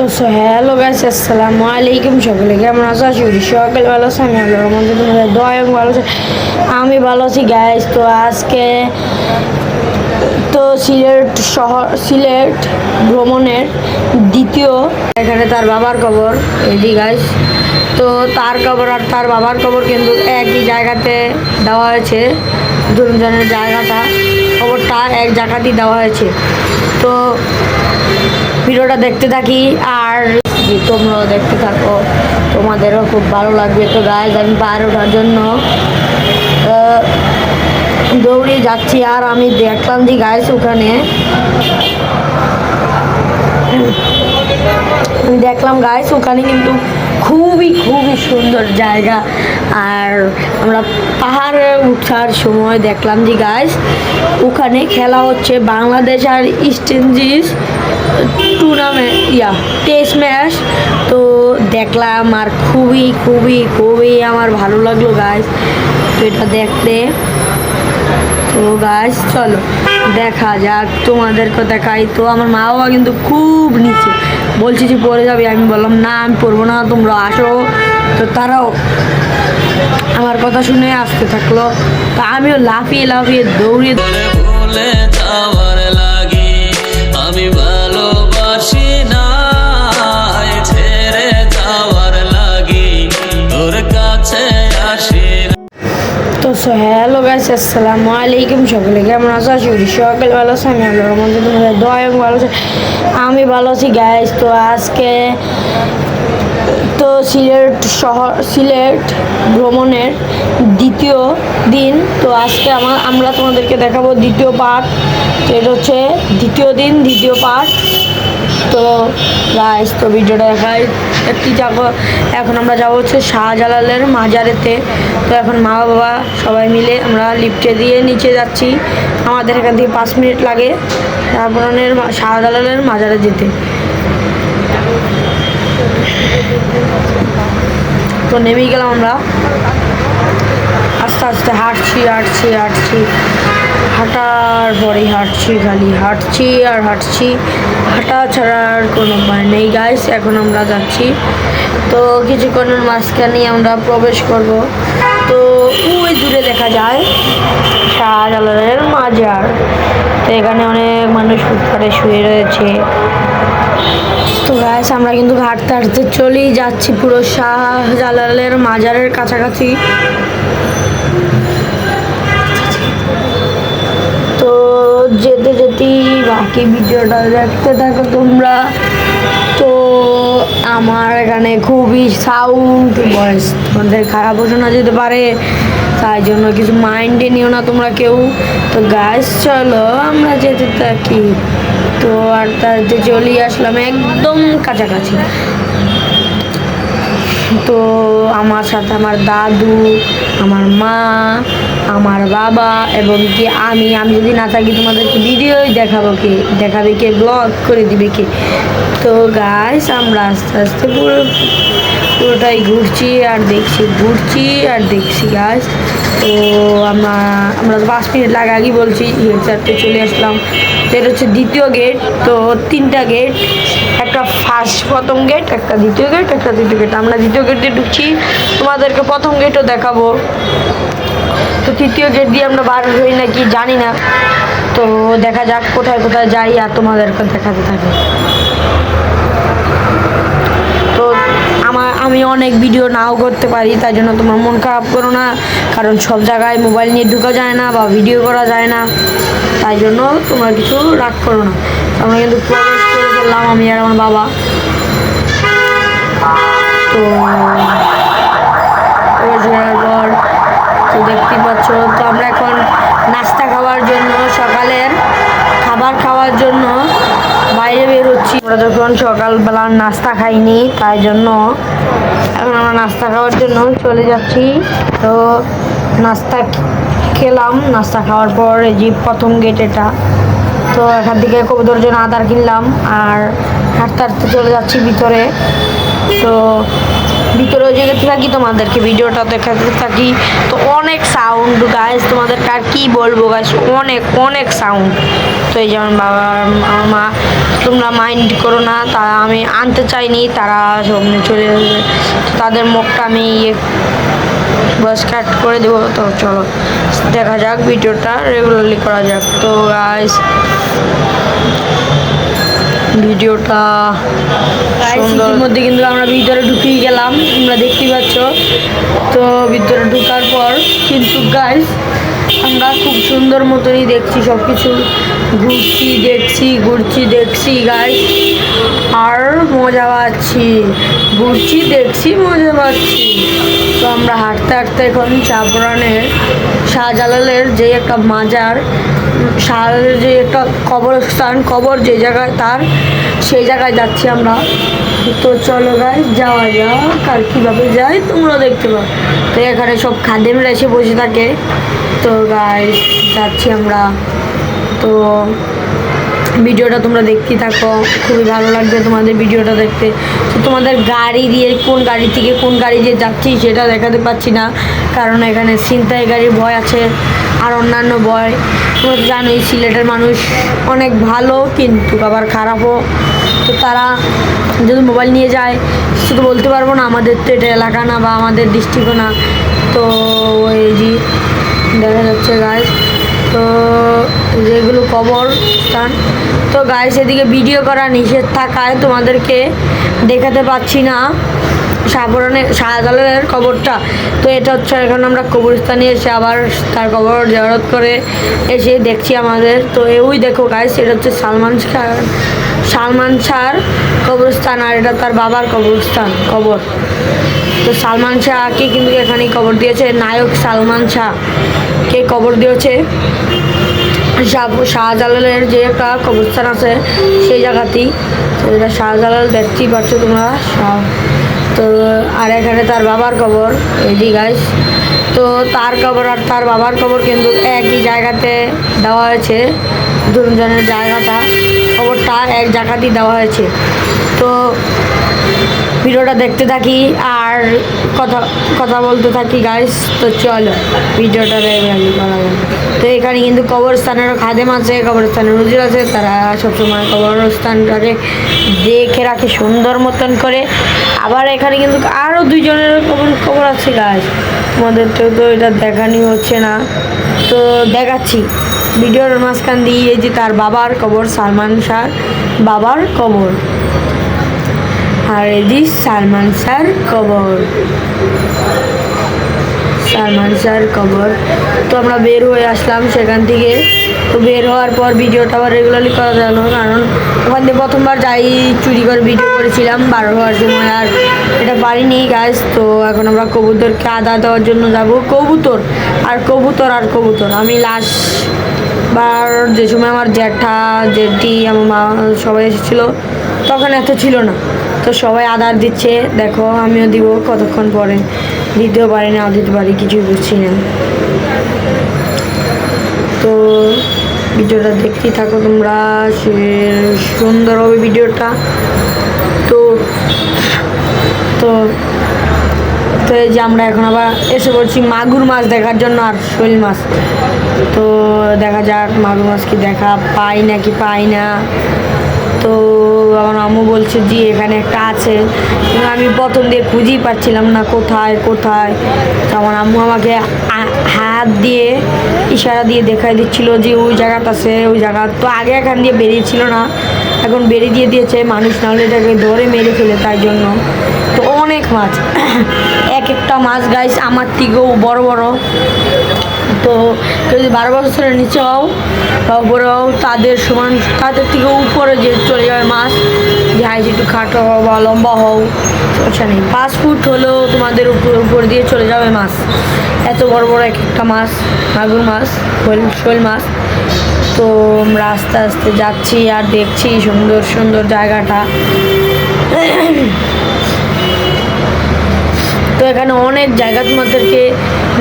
তো hello guys, আসসালামু আলাইকুম। সকলে কেমন আছো? আশা করি সকলে ভালো আছে। আমি আল্লাহর রহমতে তোমাদের দয়া এবং ভালো আছি। আমি ভালো আছি গাইস। তো আজকে সিলেট ভ্রমণের দ্বিতীয়, এখানে তার বাবার কবর এদি গাইস। তো তার কবর আর তার বাবার কবর কিন্তু একই জায়গাতে দেওয়া হয়েছে। দুজনের কবরটা এক জায়গাতেই দেওয়া হয়েছে। তো ভিডিওটা দেখতে থাকি আর তোমরাও দেখতে থাকো, তোমাদেরও খুব ভালো লাগবে। তো গাইস, আমি পাহাড়ে ওঠার জন্য দৌড়ে যাচ্ছি আর আমি দেখলাম যে গাইস ওখানে কিন্তু খুবই সুন্দর জায়গা। আর আমরা পাহাড়ে উঠার সময় দেখলাম যে গাইস ওখানে খেলা হচ্ছে বাংলাদেশ আর East Indies tournament test match. তো দেখলাম আর খুবই আমার ভালো লাগলো গাইস তো এটা দেখতে। তো গাইস চলো দেখা যাক, তোমাদেরকে দেখাই। তো আমার মা বাবা কিন্তু খুব নিচে, বলছি যে পড়ে যাবে। আমি বললাম না, আমি পড়বো না, তোমরা আসো। তো তারাও আমার কথা শুনে আসতে থাকলো। তো আমিও লাফিয়ে দৌড়িয়ে আমি ভালোবাসি না ছেড়ে যাওয়ার লাগি তোর কাছে আসি। তো হ্যালো গাইস, আসসালামু আলাইকুম। সকলে কেমন আছো? আশা করি সকলে ভালো আছে। আমি আল্লাহর রহমতে তোমাদের দয়া এবং ভালো আছে। আমি ভালো আছি গাইস। তো আজকে সিলেট ভ্রমণের দ্বিতীয় দিন। তো আজকে আমরা তোমাদেরকে দেখাবো দ্বিতীয় পার্ট। তো এটা হচ্ছে দ্বিতীয় দিন, দ্বিতীয় পার্ট। তো গাইস, তো ভিডিওটা দেখাই এখন আমরা যাবো হচ্ছে শাহজালালের মাজারেতে। তো এখন মা বাবা সবাই মিলে আমরা লিফটে দিয়ে নিচে যাচ্ছি। আমাদের এখান থেকে 5 মিনিট লাগে শাহজালালের মাজারে যেতে। তো নেমেই গেলাম আমরা, আস্তে আস্তে হাঁটছি। হাঁটার পরে খালি হাঁটছি। হাঁটা ছাড়ার কোনো উপায় নেই গাইস। এখন আমরা যাচ্ছি। তো কিছুক্ষণের মাঝখানে আমরা প্রবেশ করব। তো ওই দূরে দেখা যায় শাহজালালের মাজার। তো এখানে অনেক মানুষ ফুটপাতে শুয়ে রয়েছে। তো গাইস, আমরা কিন্তু হাঁটতে চলেই যাচ্ছি পুরো শাহজালালের মাজারের কাছাকাছি। তো যেতেই বাকি ভিডিওটা দেখতে থাকো তোমরা। তো আমার এখানে খুবই সাউন্ড ভয়েস, তোমাদের খারাপও শোনা যেতে পারে, তাই জন্য কিছু মাইন্ডে নিও না তোমরা কেউ। তো গাইস চলো আমরা যেতে থাকি। তো আর তাতে চলেই আসলাম একদম কাছাকাছি। তো আমার সাথে আমার দাদু, আমার মা, আমার বাবা এবং কি আমি যদি না থাকি তোমাদেরকে ভিডিওই দেখাবে কে, ব্লগ করে দিবে কে। তো গাইস, আমরা আস্তে আস্তে পুরোটাই ঘুরছি আর দেখছি গাইস। তো আমরা 5 মিনিট আগে বলছি হেডচারতে চলে আসলাম। তো এটা হচ্ছে দ্বিতীয় গেট। তো 3টা গেট, একটা প্রথম গেট, একটা দ্বিতীয় গেট, একটা তৃতীয় গেট। আমরা দ্বিতীয় গেট দিয়ে ঢুকছি, তোমাদেরকে প্রথম গেটও দেখাবো। তো তৃতীয় গেট দিয়ে আমরা বার হই নাকি জানি না। তো দেখা যাক কোথায় যাই আর তোমাদেরকে দেখাতে থাকি। তো আমি অনেক ভিডিও নাও করতে পারি, তাই জন্য তোমার মন খারাপ করো না, কারণ সব জায়গায় মোবাইল নিয়ে ঢোকা যায় না বা ভিডিও করা যায় না, তাই জন্য তোমরা কিছু রাগ করো না। আমরা কিন্তু প্রবেশ করে ফেললাম, আমি আর আমার বাবা। তো প্রবেশ করার পর তো দেখতেই পাচ্ছ, তো আমরা এখন নাস্তা খাওয়ার জন্য, সকালের খাবার খাওয়ার জন্য বাইরে বের হচ্ছি। আমরা যখন সকালবেলার নাস্তা খাইনি, তাই জন্য এখন আমরা নাস্তা খাওয়ার জন্য চলে যাচ্ছি। তো নাস্তা খেলাম, নাস্তা খাওয়ার পর এই যে প্রথম গেট এটা। তো এখান থেকে কবুতরের জন্য আদার কিনলাম আর হাঁটতে চলে যাচ্ছি ভিতরে। তো ভিতরে যেতে থাকি, তোমাদেরকে ভিডিওটা দেখাতে থাকি। তো অনেক সাউন্ড গাইস, তোমাদেরকে আর কি বলবো গাইস, অনেক সাউন্ড। তো এই যেমন বাবা আমার মা তোমরা মাইন্ড করো না, তারা আমি আনতে চাইনি, তারা সামনে চলে যাবে, তাদের মুখটা আমি বাস কাট করে দেবো। তো চলো দেখা যাক, ভিডিওটা রেগুলারলি করা যাক। তো গাইস ভিডিওটা সুন্দর মধ্যে কিন্তু আমরা ভিতরে ঢুকেই গেলাম, তোমরা দেখতেই পাচ্ছ। তো ভিতরে ঢোকার পর কিন্তু গাইস আমরা খুব সুন্দর মতনই দেখছি সব কিছু, ঘুরছি দেখছি গাইস, আর মজা পাচ্ছি, দেখছি মজা পাচ্ছি। তো আমরা হাঁটতে হাঁটতে এখন চাপরানের শাহজালালের যে একটা মাজার, শাহজালালের যে একটা কবরস্থান, কবর যে জায়গায় তার, সেই জায়গায় যাচ্ছি আমরা। তো চলো গাইস যাওয়া যাক, আর কীভাবে যাই তোমরা দেখতে পাও। তো এখানে সব খাদেমরা এসে বসে থাকে। তো গাইস যাচ্ছি আমরা। তো ভিডিওটা তোমরা দেখতে থাকো, খুবই ভালো লাগবে তোমাদের ভিডিওটা দেখতে। তো তোমাদের গাড়ি দিয়ে কোন গাড়ি থেকে কোন গাড়ি দিয়ে যাচ্ছি সেটা দেখাতে পাচ্ছি না, কারণ এখানে ছিনতাই গাড়ির ভয় আছে আর অন্যান্য ভয়। তোমরা জানোই সিলেটের মানুষ অনেক ভালো কিন্তু আবার খারাপও। তো তারা যদি মোবাইল নিয়ে যায় শুধু বলতে পারবো না আমাদের তো এটা এলাকা না বা আমাদের ডিস্ট্রিক্টও না। তো এই যে দেখা যাচ্ছে গাইস, তো যেগুলো কবরস্থান। তো গাইস এদিকে ভিডিও করা নিষেধ থাকায় তোমাদেরকে দেখাতে পাচ্ছি না শাহজালালের কবরটা। তো এটা হচ্ছে এখন আমরা কবরস্থানে এসে আবার তার কবর জিয়ারত করে এসে দেখছি আমাদের। তো ওই দেখো গাইস, এটা হচ্ছে সালমান শাহর কবরস্থান, আর এটা তার বাবার কবর। তো সালমান শাহকে কিন্তু এখানেই কবর দিয়েছে, নায়ক সালমান শাহকে কবর দিয়েছে শাহজালালের যে একটা কবরস্থান আছে সেই জায়গাতেই। তো এটা শাহজালাল দেখতেই পাচ্ছ তোমরা। তো আর এখানে তার বাবার কবর, এই যে গাইস। তো তার কবর আর তার বাবার কবর কিন্তু একই জায়গাতে দেওয়া হয়েছে, দুজনের কবরটা এক জায়গাতেই দেওয়া হয়েছে। তো ভিডিওটা দেখতে থাকি আর কথা বলতে থাকি গাইস। তো চলো ভিডিওটা রেগুলারলি করা যাবে। তো এখানে কিন্তু কবরস্থানেরও খাদেম আছে, কবরস্থানের হুজুর আছে, তারা সবসময় কবরস্থানটাকে দেখে রাখে সুন্দর মতন করে। আবার এখানে কিন্তু আরও দুইজনের কবর আছে গাইস, তোমাদের তো এটা দেখানি হচ্ছে না, তো দেখাচ্ছি ভিডিওর মাঝখান দিয়ে। এই যে তার বাবার কবর, সালমান শাহর বাবার কবর, আর এই যে সালমান শাহর কবর। তো আমরা বের হয়ে আসলাম সেখান থেকে। তো বের হওয়ার পর ভিডিওটা আবার রেগুলারলি করা যায় না, কারণ ওখান থেকে প্রথমবার যাই চুরি করে ভিডিও করেছিলাম 12 হওয়ার সময়, আর এটা পারিনি গাইস। তো এখন আমরা কবুতরকে আদা দেওয়ার জন্য যাব। কবুতর আমি লাস্ট বার যে সময় আমার জেঠি আমার মা সবাই এসেছিলো তখন এত ছিল না। তো সবাই আদার দিচ্ছে, দেখো আমিও দিব কতক্ষণ পরে, দিতেও পারি না দিতে পারি কিছুই বুঝছি না। তো ভিডিওটা দেখতেই থাকো তোমরা, সুন্দর হবে ভিডিওটা। তো তো তো এই যে আমরা এখন আবার এসে পড়ছি মাগুর মাছ দেখার জন্য আর শৈল মাছ। তো দেখা যাক মাগুর মাছ কি দেখা পাই নাকি পাই না। তো আমার আম্মু বলছে যে এখানে একটা আছে, কিন্তু আমি প্রথম দিয়ে খুঁজেই পাচ্ছিলাম না কোথায়। তো আমার আম্মু আমাকে হাত দিয়ে ইশারা দিয়ে দেখাই দিচ্ছিল যে ওই জায়গাটা আছে, ওই জায়গা। তো আগে এখান দিয়ে বেরিয়েছিল না, এখন বেরিয়ে দিয়েছে মানুষ, নাহলে এটাকে ধরে মেরে ফেলে, তাই জন্য। তো অনেক মাছ, এক একটা মাছ গাইস আমার থেকেও বড়। তো যদি 12 বছরের নিচে হও বা উপরে হও তাদের থেকেও উপরে যে চলে যাবে মাছ, যে হাইট একটু খাটো হও বা লম্বা হও সমস্যা নেই, 5 ফুট হলেও তোমাদের উপর দিয়ে চলে যাবে মাছ। এত বড় এক একটা মাছ, মাগুর মাছ, শোল মাছ। তো আমরা আস্তে আস্তে যাচ্ছি আর দেখছি সুন্দর জায়গাটা। তো এখানে অনেক জায়গা তোমাদেরকে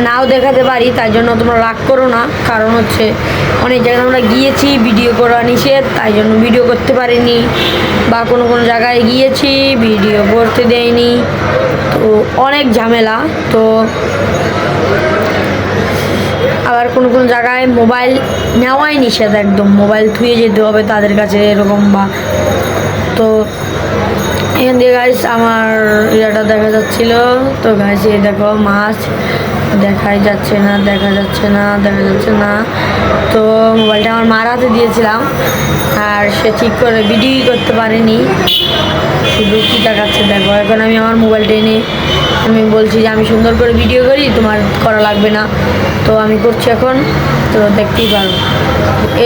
নাও দেখাতে পারি, তাই জন্য তোমরা রাগ করো না, কারণ হচ্ছে অনেক জায়গায় আমরা গিয়েছি, ভিডিও করা নিষেধ, তাই জন্য ভিডিও করতে পারিনি, বা কোনো জায়গায় গিয়েছি ভিডিও করতে দেয়নি, তো অনেক ঝামেলা। তো আবার কোনো কোনো জায়গায় মোবাইল নেওয়াই নিষেধ, একদম মোবাইল থুয়ে যেতে হবে তাদের কাছে এরকম। বা তো এখান দিয়ে গাইস আমার ইয়েটা দেখা যাচ্ছিল। তো গাইস এই দেখো মাছ দেখা যাচ্ছে না। তো মোবাইলটা আমার মার হাতে দিয়েছিলাম, আর সে ঠিক করে ভিডিও করতে পারেনি, শুধু কি দেখাচ্ছে দেখো। এখন আমি আমার মোবাইলটা এনে আমি বলছি যে আমি সুন্দর করে ভিডিও করি, তোমার করা লাগবে না। তো আমি করছি এখন, তো দেখতেই পারো।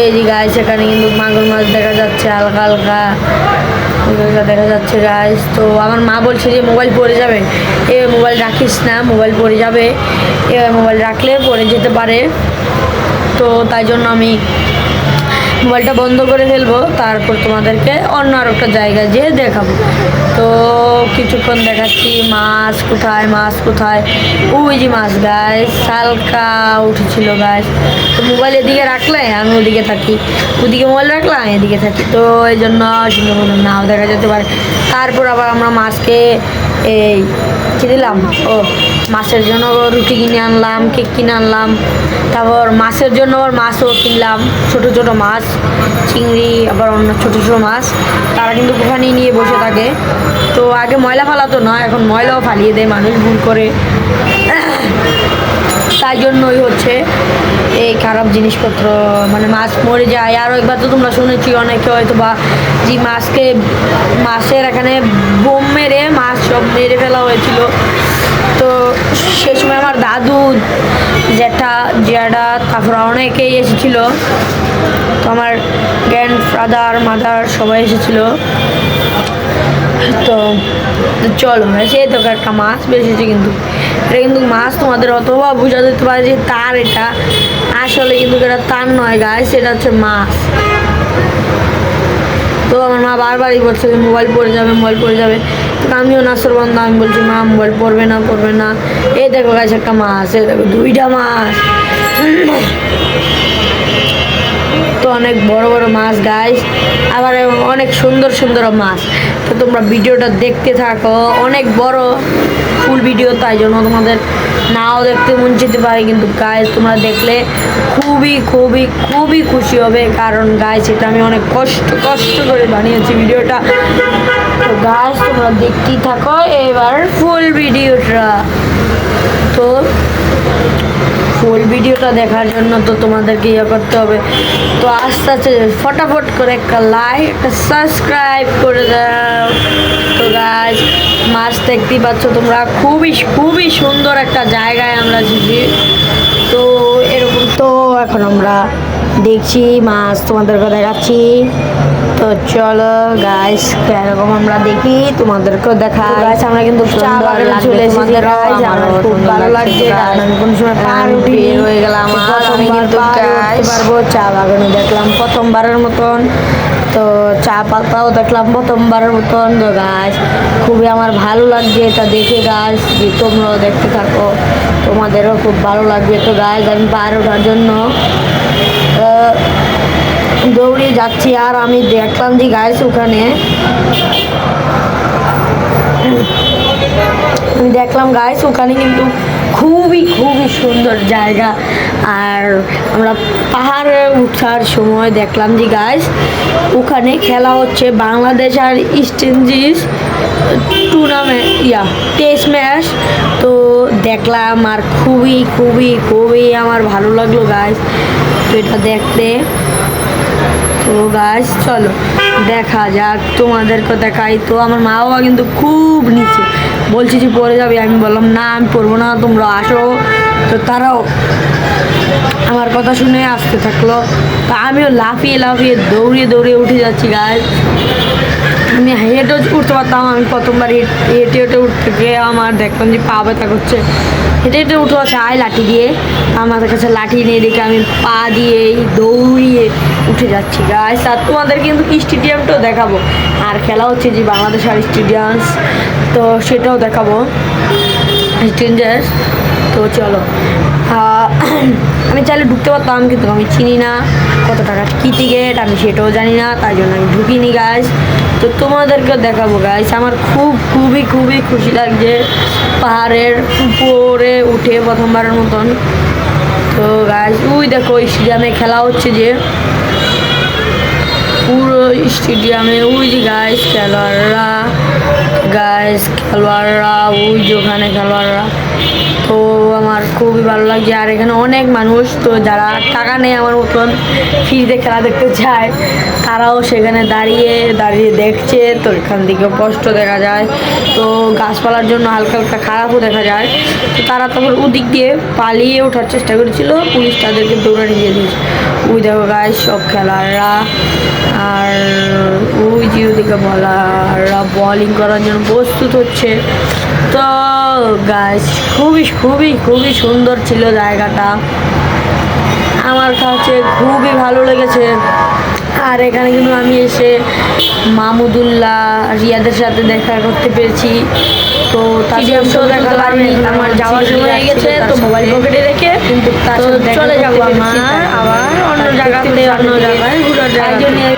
এই যে গাইস এখানে কিন্তু মাগুর মাছ দেখা যাচ্ছে হালকা হালকা দেখা যাচ্ছে গাইস। তো আমার মা বলছে যে মোবাইল পড়ে যাবে, এ মোবাইল রাখিস না, মোবাইল পড়ে যাবে, এ মোবাইল রাখলে পড়ে যেতে পারে। তো তাই জন্য আমি মোবাইলটা বন্ধ করে ফেলবো, তারপর তোমাদেরকে অন্য আর একটা জায়গায় যেয়ে দেখাবো। তো কিছুক্ষণ দেখাচ্ছি মাছ কোথায়। ওই যে মাছ গাইস হালকা উঠেছিল গাইস। তো মোবাইল এদিকে রাখলে আমি ওদিকে থাকি, ওদিকে মোবাইল রাখলে আমি এদিকে থাকি, তো এই জন্য সুন্দর মতো নাও দেখা যেতে পারে। তারপর আবার আমরা মাছকে এই কি দিলাম, ও মাছের জন্য রুটি কিনে আনলাম, কেক কিনে আনলাম। তারপর মাছের জন্য আবার মাছও কিনলাম, ছোট ছোট মাছ, চিংড়ি, আবার অন্য ছোট ছোট মাছ। তারা কিন্তু ওখানেই নিয়ে বসে থাকে। তো আগে ময়লা ফালাতো না, এখন ময়লাও ফালিয়ে দেয় মানুষ ভুল করে। তাই জন্যই হচ্ছে এই খারাপ জিনিসপত্র, মানে মাছ মরে যায়। আরও একবার তো তোমরা শুনেছি অনেকে হয়তো বা যে মাছের এখানে বোম মেরে মাছ সব মেরে ফেলা হয়েছিল। তো সে সময় আমার দাদু জ্যাঠা তারপর অনেকেই এসেছিলো। তো আমার গ্র্যান্ডফাদার মাদার সবাই এসেছিলো। তো চলো সেই তো একটা মাছ বেরিয়েছে, কিন্তু এটা কিন্তু মাছ তোমাদের অথবা বোঝা যেতে পারে যে তার, এটা আসলে কিন্তু এটা তার নয় গাইস, এটা হচ্ছে মাছ। তো আমার মা বারবারই বলছে যে মোবাইল পড়ে যাবে। তো আমিও নাচর বন্ধ, আমি বলছি মা মোবাইল পড়বে না। এই দেখো গাইস একটা মাছ, এই দেখো দুইটা মাছ। তো অনেক বড় বড় মাছ গাইস, আবার অনেক সুন্দর মাছ। তো তোমরা ভিডিওটা দেখতে থাকো, অনেক বড় ফুল ভিডিও, তাই জন্য তোমাদের নাও দেখতে মন যেতে পারে, কিন্তু গাইস তোমরা দেখলে খুবই খুশি হবে। কারণ গাইস এটা আমি অনেক কষ্ট করে বানিয়েছি ভিডিওটা। তো গাইস তোমরা দেখতেই থাকো এবার ফুল ভিডিওটা। তো ফুল ভিডিওটা দেখার জন্য তো তোমাদেরকে ইয়ে করতে হবে। তো আস্তে ফটাফট করে একটা লাইক, একটা সাবস্ক্রাইব করে দাও। তো গাইস মাছ দেখতেই পাচ্ছ তোমরা, খুবই সুন্দর একটা জায়গায় আমরা এসেছি। তো এরকম তো এখন আমরা দেখছি মাছ, তোমাদেরকে দেখাচ্ছি। তো চলো গাইস এরকম আমরা দেখি, তোমাদেরকেও দেখা। গাইস আমরা কিন্তু চা বাগানে চলে এসেছি গাইস, আমার খুব ভালো লাগছে। কারণ আমি কোনো সময় পার উঠিনি, হয়ে গেলাম আমি কিন্তু পারবো। চা বাগানে দেখলাম প্রথমবারের মতন, তো চা পাতাও দেখলাম প্রথমবারের মতন। তো গাইস খুবই আমার ভালো লাগছে এটা দেখে গাইস, যে তোমরাও দেখতে থাকো, তোমাদেরও খুব ভালো লাগবে। তো গাইস আমি পার ওঠার জন্য দৌড়ে যাচ্ছি, আর আমি দেখলাম যে গাইস ওখানে কিন্তু খুবই সুন্দর জায়গা। আর আমরা পাহাড়ে উঠার সময় দেখলাম যে গাইস ওখানে খেলা হচ্ছে বাংলাদেশ আর East Indies tournament, test match. তো দেখলাম আর খুবই আমার ভালো লাগলো গাইস তো এটা দেখতে। তো গাইস চলো দেখা যাক, তোমাদেরকে দেখাই। তো আমার মা বাবা কিন্তু খুব নিচে, বলছি যে পড়ে যাবে, আমি বললাম না আমি পড়বো না, তোমরা আসো। তো তারাও আমার কথা শুনে আসতে থাকলো। তো আমিও লাফিয়ে দৌড়িয়ে উঠে যাচ্ছি গাইস। আমি হেঁটে উঠতে পারতাম, আমি প্রথমবার হেঁটে উঠতে গিয়ে আমার দেখলাম যে পা ব্যথা করছে। হেঁটে উঠে চাই লাঠি দিয়ে, আমাদের কাছে লাঠি নিয়ে দেখে আমি পা দিয়ে দৌড়িয়ে উঠে যাচ্ছি গাইস। আর তোমাদের কিন্তু স্টেডিয়ামটাও দেখাবো, আর খেলা হচ্ছে যে বাংলাদেশ আর স্টেডিয়ামস, তো সেটাও দেখাবো স্টেঞ্জার্স। তো চলো আমি চাইলে ঢুকতে পারতাম, কিন্তু আমি চিনি না কত টাকা কী টিকিট, আমি সেটাও জানি না, তাই জন্য আমি ঢুকিনি গাইস। তো তোমাদেরকে দেখাবো গাইস, আমার খুবই খুশি লাগছে পাহাড়ের উপরে উঠে প্রথমবারের মতন। তো গাইস ওই দেখো স্টেডিয়ামে খেলা হচ্ছে যে, পুরো স্টেডিয়ামে ওই যে খেলোয়াড়রা ওই যে ওখানে খেলোয়াড়রা। তো আমার খুবই ভালো লাগছে। আর এখানে অনেক মানুষ, তো যারা টাকা নেই আমার মতন ফ্রিতে খেলা দেখতে চায় তারাও সেখানে দাঁড়িয়ে দাঁড়িয়ে দেখছে। তো এখান থেকে কষ্ট দেখা যায়, তো গাছপালার জন্য হালকা হালকা খারাপও দেখা যায়। তো তারা তখন ওদিক দিয়ে পালিয়ে ওঠার চেষ্টা করেছিল, পুলিশ তাদেরকে দৌড়ানি দিয়ে দিয়েছে। ওই দেখো গাইস সব খেলোয়াড়রা, আর ওই যে ওদিকে বলাররা বোলিং করার জন্য প্রস্তুত হচ্ছে। তো গাইস খুবই খুবই খুবই সুন্দর ছিল জায়গাটা, আমার কাছে খুবই ভালো লেগেছে। আর এখানে কিন্তু আমি এসে মাহমুদুল্লাহ রিয়াদের সাথে দেখা করতে পেরেছি। তো তাদের দেখা পারিনি, আমার যাওয়ার সময় হয়ে গেছে, তো মোবাইল পকেটে রেখে কিন্তু চলে যাবো আমার আবার অন্য জায়গায় ঘোরার জায়গায়।